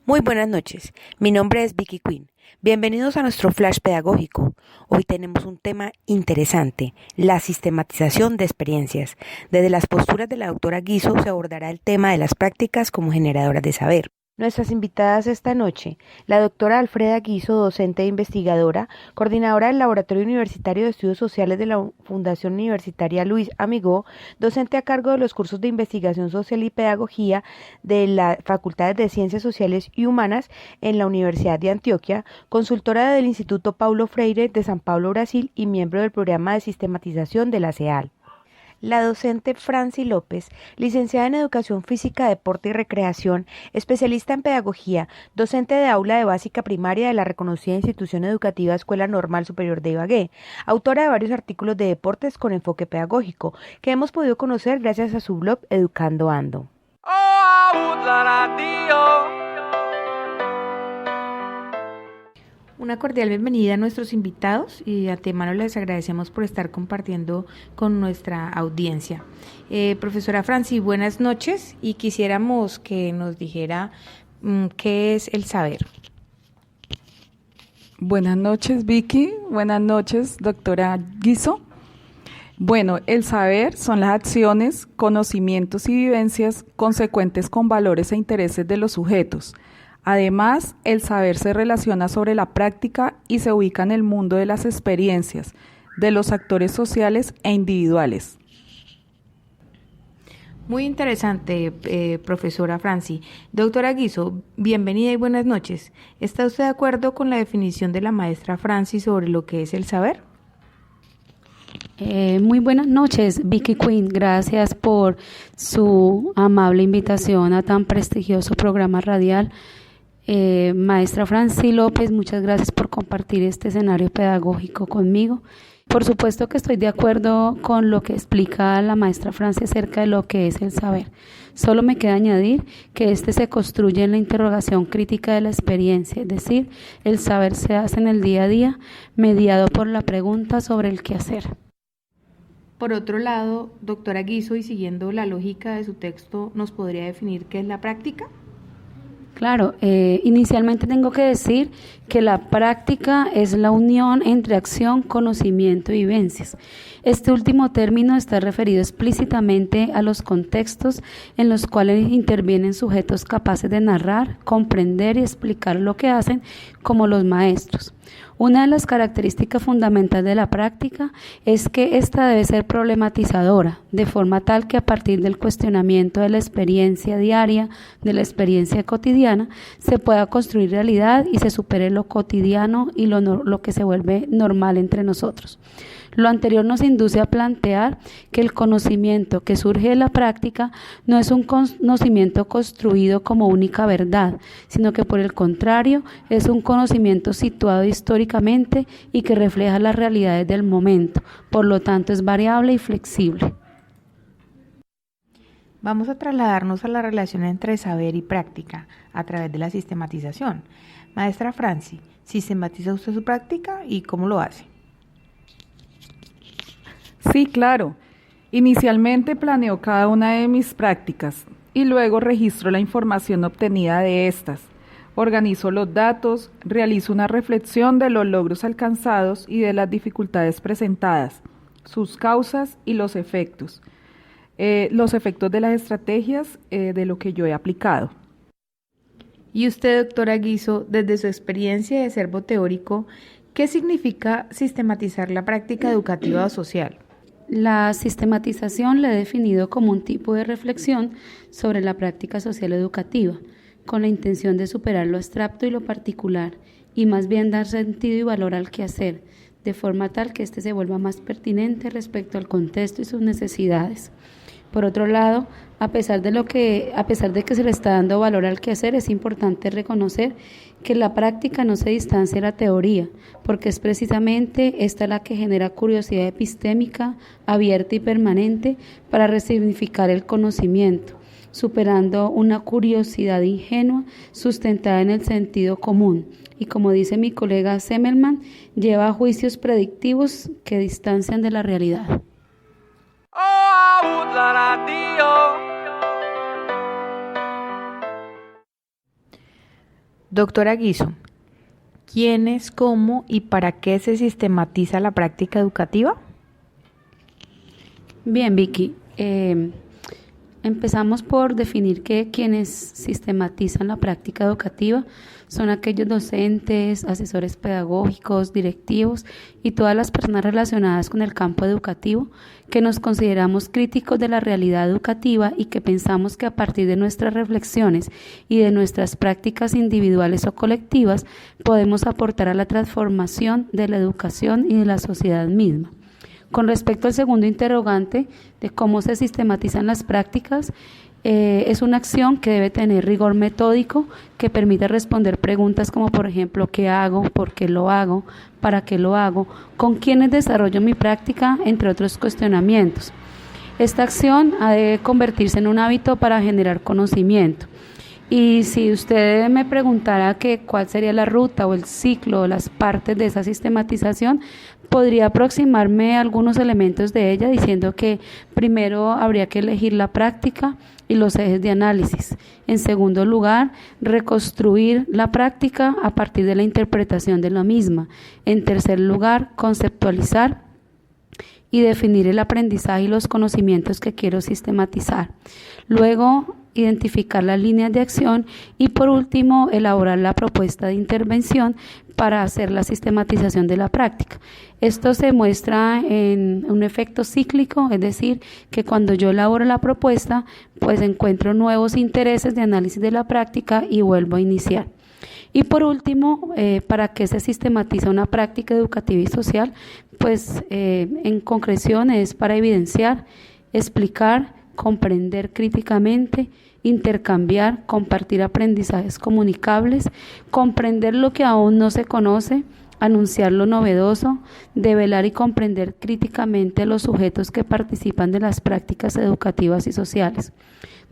Muy buenas noches, mi nombre es Vicky Quinn. Bienvenidos a nuestro flash pedagógico. Hoy tenemos un tema interesante, la sistematización de experiencias. Desde las posturas de la doctora Guizo se abordará el tema de las prácticas como generadoras de saber. Nuestras invitadas esta noche, la doctora Alfreda Guizo, docente e investigadora, coordinadora del Laboratorio Universitario de Estudios Sociales de la Fundación Universitaria Luis Amigó, docente a cargo de los cursos de investigación social y pedagogía de la Facultad de Ciencias Sociales y Humanas en la Universidad de Antioquia, consultora del Instituto Paulo Freire de San Pablo, Brasil y miembro del programa de sistematización de la CEAL. La docente Franci López, licenciada en Educación Física, Deporte y Recreación, especialista en Pedagogía, docente de aula de básica primaria de la reconocida institución educativa Escuela Normal Superior de Ibagué, autora de varios artículos de deportes con enfoque pedagógico, que hemos podido conocer gracias a su blog Educando Ando. Una cordial bienvenida a nuestros invitados y de antemano les agradecemos por estar compartiendo con nuestra audiencia. Profesora Franci, buenas noches y quisiéramos que nos dijera qué es el saber. Buenas noches, Vicky. Buenas noches, doctora Guizo. Bueno, el saber son las acciones, conocimientos y vivencias consecuentes con valores e intereses de los sujetos. Además, el saber se relaciona sobre la práctica y se ubica en el mundo de las experiencias, de los actores sociales e individuales. Muy interesante, profesora Franci. Doctora Guizo, bienvenida y buenas noches. ¿Está usted de acuerdo con la definición de la maestra Franci sobre lo que es el saber? Muy buenas noches, Vicky Quinn. Gracias por su amable invitación a tan prestigioso programa radial. Maestra Franci López, muchas gracias por compartir este escenario pedagógico conmigo. Por supuesto que estoy de acuerdo con lo que explica la maestra Franci acerca de lo que es el saber. Solo me queda añadir que este se construye en la interrogación crítica de la experiencia, es decir, el saber se hace en el día a día, mediado por la pregunta sobre el qué hacer. Por otro lado, doctora Guizo, y siguiendo la lógica de su texto, ¿nos podría definir qué es la práctica? Claro, inicialmente tengo que decir que la práctica es la unión entre acción, conocimiento y vivencias. Este último término está referido explícitamente a los contextos en los cuales intervienen sujetos capaces de narrar, comprender y explicar lo que hacen, como los maestros. Una de las características fundamentales de la práctica es que ésta debe ser problematizadora, de forma tal que a partir del cuestionamiento de la experiencia diaria, de la experiencia cotidiana, se pueda construir realidad y se supere lo cotidiano y lo que se vuelve normal entre nosotros. Lo anterior nos induce a plantear que el conocimiento que surge de la práctica no es un conocimiento construido como única verdad, sino que por el contrario es un conocimiento situado históricamente y que refleja las realidades del momento, por lo tanto es variable y flexible. Vamos a trasladarnos a la relación entre saber y práctica a través de la sistematización. Maestra Franci, ¿sistematiza usted su práctica y cómo lo hace? Sí, claro. Inicialmente planeo cada una de mis prácticas y luego registro la información obtenida de estas. Organizo los datos, realizo una reflexión de los logros alcanzados y de las dificultades presentadas, sus causas y los efectos de las estrategias de lo que yo he aplicado. Y usted, doctora Guizo, desde su experiencia de servo teórico, ¿qué significa sistematizar la práctica educativa o social? La sistematización la he definido como un tipo de reflexión sobre la práctica social educativa, con la intención de superar lo abstracto y lo particular, y más bien dar sentido y valor al quehacer, de forma tal que éste se vuelva más pertinente respecto al contexto y sus necesidades. Por otro lado, a pesar de que se le está dando valor al quehacer, es importante reconocer que la práctica no se distancia de la teoría, porque es precisamente esta la que genera curiosidad epistémica, abierta y permanente para resignificar el conocimiento, superando una curiosidad ingenua sustentada en el sentido común, y como dice mi colega Semmelman, lleva a juicios predictivos que distancian de la realidad. Doctora Guiso, ¿quiénes, cómo y para qué se sistematiza la práctica educativa? Bien, Vicky. Empezamos por definir que quienes sistematizan la práctica educativa son aquellos docentes, asesores pedagógicos, directivos y todas las personas relacionadas con el campo educativo que nos consideramos críticos de la realidad educativa y que pensamos que a partir de nuestras reflexiones y de nuestras prácticas individuales o colectivas podemos aportar a la transformación de la educación y de la sociedad misma. Con respecto al segundo interrogante de cómo se sistematizan las prácticas, es una acción que debe tener rigor metódico que permita responder preguntas como por ejemplo ¿qué hago? ¿Por qué lo hago? ¿Para qué lo hago? ¿Con quiénes desarrollo mi práctica? Entre otros cuestionamientos. Esta acción ha de convertirse en un hábito para generar conocimiento. Y si usted me preguntara que cuál sería la ruta o el ciclo o las partes de esa sistematización, podría aproximarme a algunos elementos de ella diciendo que primero habría que elegir la práctica y los ejes de análisis. En segundo lugar, reconstruir la práctica a partir de la interpretación de la misma. En tercer lugar, conceptualizar y definir el aprendizaje y los conocimientos que quiero sistematizar. Luego, identificar las líneas de acción y por último, elaborar la propuesta de intervención para hacer la sistematización de la práctica. Esto se muestra en un efecto cíclico, es decir, que cuando yo elaboro la propuesta, pues encuentro nuevos intereses de análisis de la práctica y vuelvo a iniciar. Y por último, ¿para qué se sistematiza una práctica educativa y social? Pues en concreción es para evidenciar, explicar, comprender críticamente, intercambiar, compartir aprendizajes comunicables, comprender lo que aún no se conoce, anunciar lo novedoso, develar y comprender críticamente los sujetos que participan de las prácticas educativas y sociales.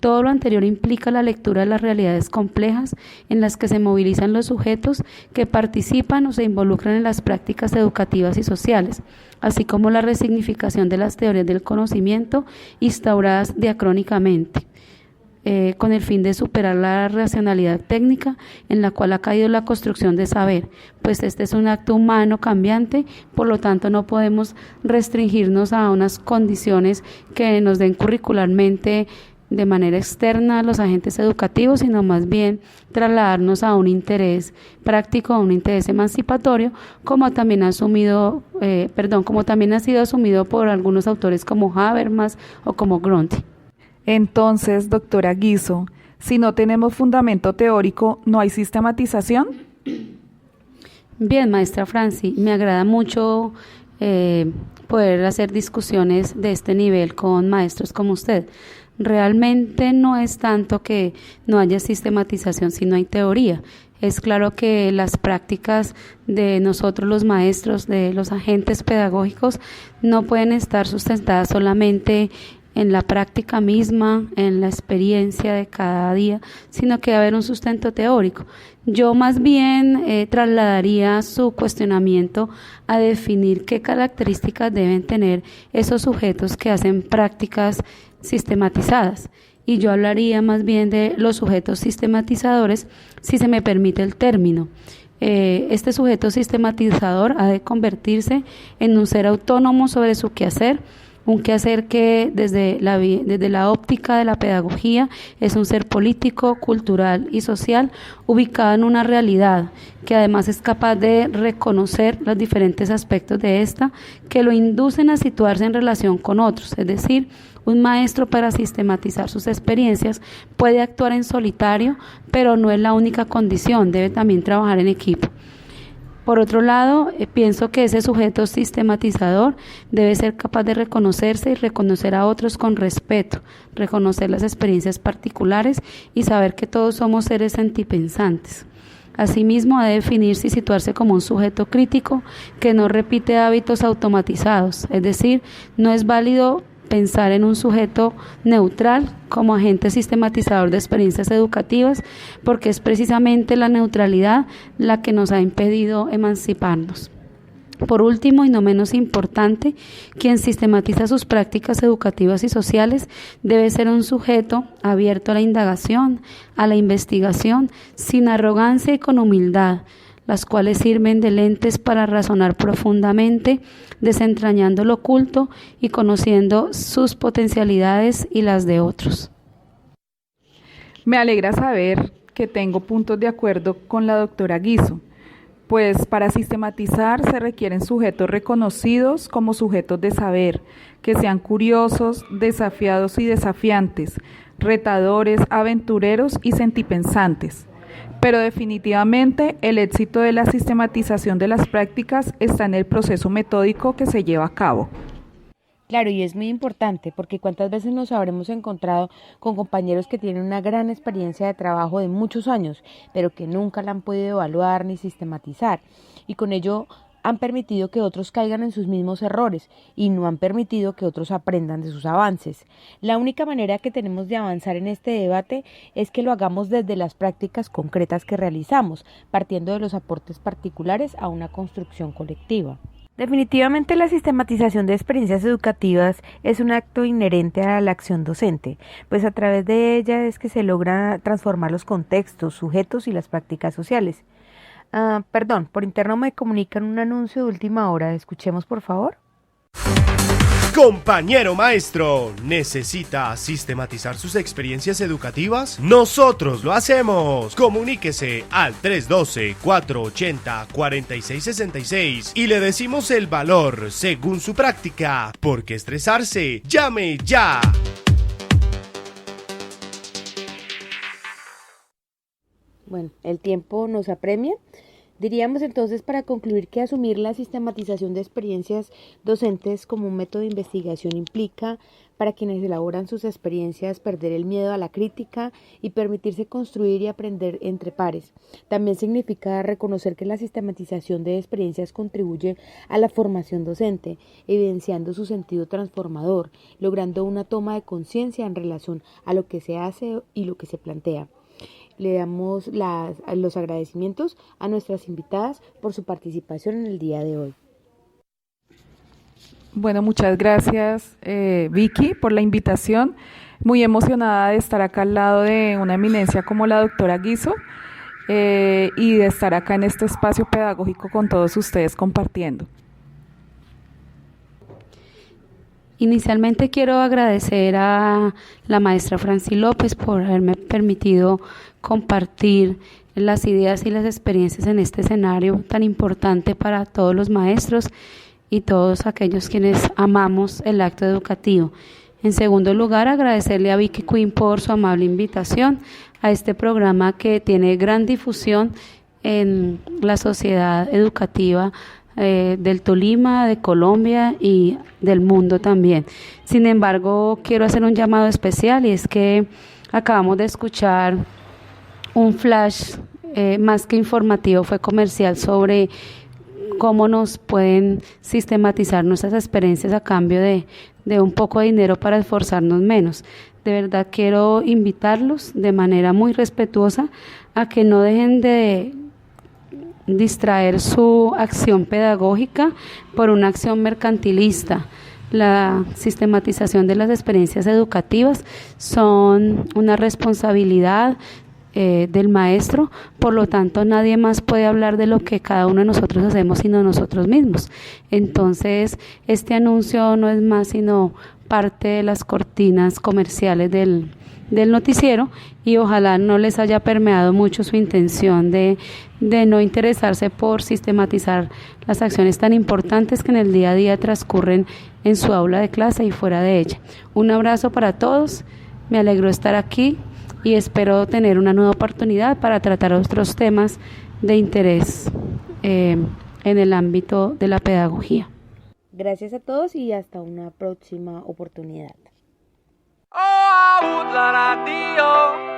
Todo lo anterior implica la lectura de las realidades complejas en las que se movilizan los sujetos que participan o se involucran en las prácticas educativas y sociales, así como la resignificación de las teorías del conocimiento instauradas diacrónicamente, con el fin de superar la racionalidad técnica en la cual ha caído la construcción de saber, pues este es un acto humano cambiante, por lo tanto no podemos restringirnos a unas condiciones que nos den curricularmente de manera externa a los agentes educativos, sino más bien trasladarnos a un interés práctico, a un interés emancipatorio, como también ha sido asumido por algunos autores como Habermas o como Gronti. Entonces, doctora Guiso, si no tenemos fundamento teórico, ¿no hay sistematización? Bien, maestra Franci, me agrada mucho poder hacer discusiones de este nivel con maestros como usted. Realmente no es tanto que no haya sistematización, sino hay teoría. Es claro que las prácticas de nosotros los maestros, de los agentes pedagógicos, no pueden estar sustentadas solamente en la práctica misma, en la experiencia de cada día, sino que debe haber un sustento teórico. Yo más bien trasladaría su cuestionamiento a definir qué características deben tener esos sujetos que hacen prácticas sistematizadas. Y yo hablaría más bien de los sujetos sistematizadores, si se me permite el término. Este sujeto sistematizador ha de convertirse en un ser autónomo sobre su quehacer, un quehacer que desde la óptica de la pedagogía es un ser político, cultural y social ubicado en una realidad que además es capaz de reconocer los diferentes aspectos de esta que lo inducen a situarse en relación con otros, es decir, un maestro para sistematizar sus experiencias puede actuar en solitario, pero no es la única condición, debe también trabajar en equipo. Por otro lado, pienso que ese sujeto sistematizador debe ser capaz de reconocerse y reconocer a otros con respeto, reconocer las experiencias particulares y saber que todos somos seres sentipensantes. Asimismo, ha de definirse y situarse como un sujeto crítico que no repite hábitos automatizados, es decir, no es válido pensar en un sujeto neutral como agente sistematizador de experiencias educativas, porque es precisamente la neutralidad la que nos ha impedido emanciparnos. Por último, y no menos importante, quien sistematiza sus prácticas educativas y sociales debe ser un sujeto abierto a la indagación, a la investigación, sin arrogancia y con humildad, las cuales sirven de lentes para razonar profundamente, desentrañando lo oculto y conociendo sus potencialidades y las de otros. Me alegra saber que tengo puntos de acuerdo con la doctora Guizo, pues para sistematizar se requieren sujetos reconocidos como sujetos de saber, que sean curiosos, desafiados y desafiantes, retadores, aventureros y sentipensantes. Pero definitivamente el éxito de la sistematización de las prácticas está en el proceso metódico que se lleva a cabo. Claro, y es muy importante porque cuántas veces nos habremos encontrado con compañeros que tienen una gran experiencia de trabajo de muchos años, pero que nunca la han podido evaluar ni sistematizar, y con ello han permitido que otros caigan en sus mismos errores y no han permitido que otros aprendan de sus avances. La única manera que tenemos de avanzar en este debate es que lo hagamos desde las prácticas concretas que realizamos, partiendo de los aportes particulares a una construcción colectiva. Definitivamente la sistematización de experiencias educativas es un acto inherente a la acción docente, pues a través de ella es que se logra transformar los contextos, sujetos y las prácticas sociales. Por interno me comunican un anuncio de última hora. Escuchemos, por favor. Compañero maestro, ¿necesita sistematizar sus experiencias educativas? Nosotros lo hacemos. Comuníquese al 312-480-4666 y le decimos el valor según su práctica. ¿Por qué estresarse? ¡Llame ya! Bueno, el tiempo nos apremia. Diríamos entonces para concluir que asumir la sistematización de experiencias docentes como un método de investigación implica para quienes elaboran sus experiencias perder el miedo a la crítica y permitirse construir y aprender entre pares. También significa reconocer que la sistematización de experiencias contribuye a la formación docente, evidenciando su sentido transformador, logrando una toma de conciencia en relación a lo que se hace y lo que se plantea. Le damos los agradecimientos a nuestras invitadas por su participación en el día de hoy. Bueno, muchas gracias Vicky por la invitación. Muy emocionada de estar acá al lado de una eminencia como la doctora Guizo y de estar acá en este espacio pedagógico con todos ustedes compartiendo. Inicialmente quiero agradecer a la maestra Franci López por haberme permitido compartir las ideas y las experiencias en este escenario tan importante para todos los maestros y todos aquellos quienes amamos el acto educativo. En segundo lugar, agradecerle a Vicky Quinn por su amable invitación a este programa que tiene gran difusión en la sociedad educativa del Tolima, de Colombia y del mundo también. Sin embargo, quiero hacer un llamado especial y es que acabamos de escuchar un flash más que informativo, fue comercial sobre cómo nos pueden sistematizar nuestras experiencias a cambio de un poco de dinero para esforzarnos menos. De verdad quiero invitarlos de manera muy respetuosa a que no dejen de distraer su acción pedagógica por una acción mercantilista. La sistematización de las experiencias educativas son una responsabilidad del maestro, por lo tanto nadie más puede hablar de lo que cada uno de nosotros hacemos sino nosotros mismos. Entonces este anuncio no es más sino parte de las cortinas comerciales del noticiero y ojalá no les haya permeado mucho su intención de no interesarse por sistematizar las acciones tan importantes que en el día a día transcurren en su aula de clase y fuera de ella. Un abrazo para todos, me alegró estar aquí y espero tener una nueva oportunidad para tratar otros temas de interés en el ámbito de la pedagogía. Gracias a todos y hasta una próxima oportunidad. Oh, I would like